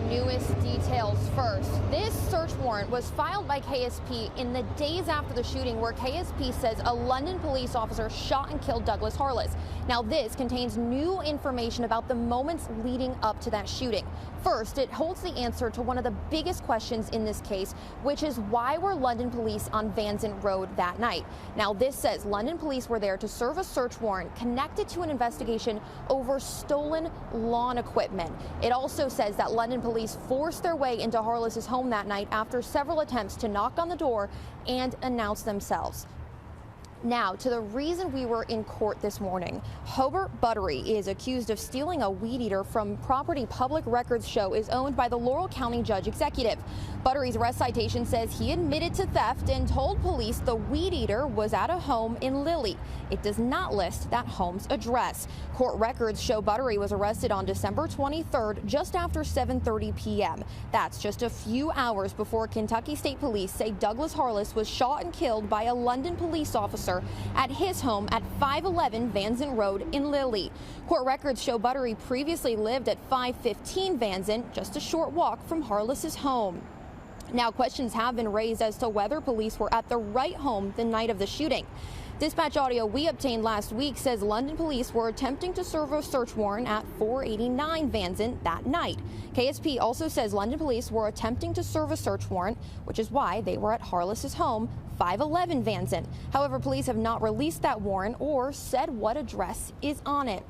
newest details first. This search warrant was filed by KSP in the days after the shooting, where KSP says a London police officer shot and killed Douglas Harless. Now, this contains new information about the moments leading up to that shooting. First, it holds the answer to one of the biggest questions in this case, which is why were London police on Van Zant Road that night? Now, this says London police were there to serve a search warrant connected to an investigation over stolen lawn equipment. It also says that London police forced their way into Harless's home that night after several attempts to knock on the door and announce themselves. Now, to the reason we were in court this morning. Hobart Buttery is accused of stealing a weed eater from property public records show is owned by the Laurel County Judge Executive. Buttery's arrest citation says he admitted to theft and told police the weed eater was at a home in Lilly. It does not list that home's address. Court records show Buttery was arrested on December 23rd, just after 7:30 p.m. That's just a few hours before Kentucky State Police say Douglas Harless was shot and killed by a London police officer at his home at 511 Van Zant Road in Lilly. Court records show Buttery previously lived at 515 Van Zant, just a short walk from Harless's home. Now, questions have been raised as to whether police were at the right home the night of the shooting. Dispatch audio we obtained last week says London police were attempting to serve a search warrant at 489 Van Zant that night. KSP also says London police were attempting to serve a search warrant, which is why they were at Harless's home, 511 Van Zant. However, police have not released that warrant or said what address is on it.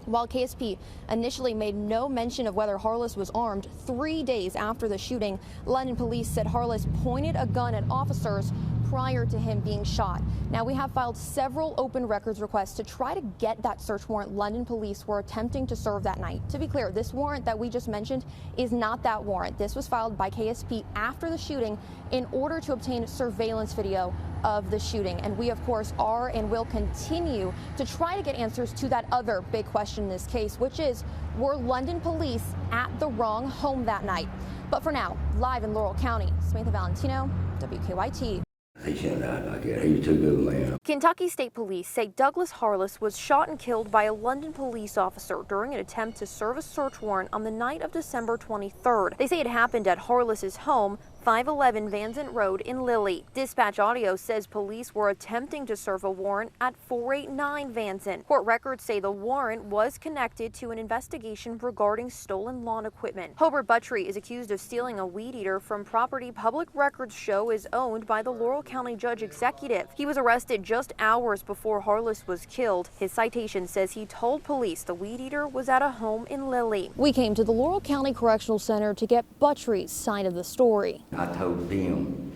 While KSP initially made no mention of whether Harless was armed, 3 days after the shooting, London police said Harless pointed a gun at officers prior to him being shot. Now, we have filed several open records requests to try to get that search warrant London police were attempting to serve that night. To be clear, this warrant that we just mentioned is not that warrant. This was filed by KSP after the shooting in order to obtain surveillance video of the shooting. And we, of course, are and will continue to try to get answers to that other big question in this case, which is, were London police at the wrong home that night? But for now, live in Laurel County, Samantha Valentino, WKYT. He shouldn't have died like that. He was too good a man. Kentucky State Police say Douglas Harless was shot and killed by a London police officer during an attempt to serve a search warrant on the night of December 23rd. They say it happened at Harless's home, 511 Van Zant Road in Lilly. Dispatch audio says police were attempting to serve a warrant at 489 Van Zant. Court records say the warrant was connected to an investigation regarding stolen lawn equipment. Hobart Buttery is accused of stealing a weed eater from property public records show is owned by the Laurel County Judge Executive. He was arrested just hours before Harless was killed. His citation says he told police the weed eater was at a home in Lilly. We came to the Laurel County Correctional Center to get Buttery's side of the story. I told them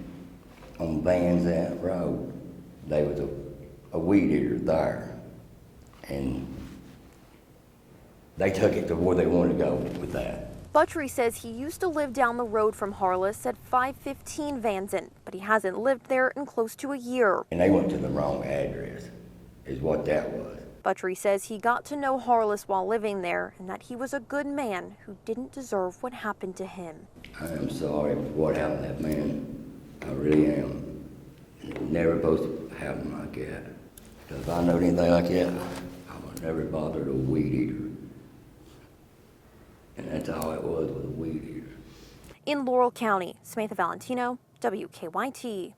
on Van Zant Road there was a weed eater there, and they took it to where they wanted to go with that. Buttery says he used to live down the road from Harless at 515 Van Zant, but he hasn't lived there in close to a year. And they went to the wrong address, is what that was. Buttery says he got to know Harless while living there and that he was a good man who didn't deserve what happened to him. I am sorry for what happened to that man. I really am. It was never supposed to happen like that. Because if I knowed anything like that, I would never bothered a weed eater. And that's all it was a weed eater. In Laurel County, Samantha Valentino, WKYT.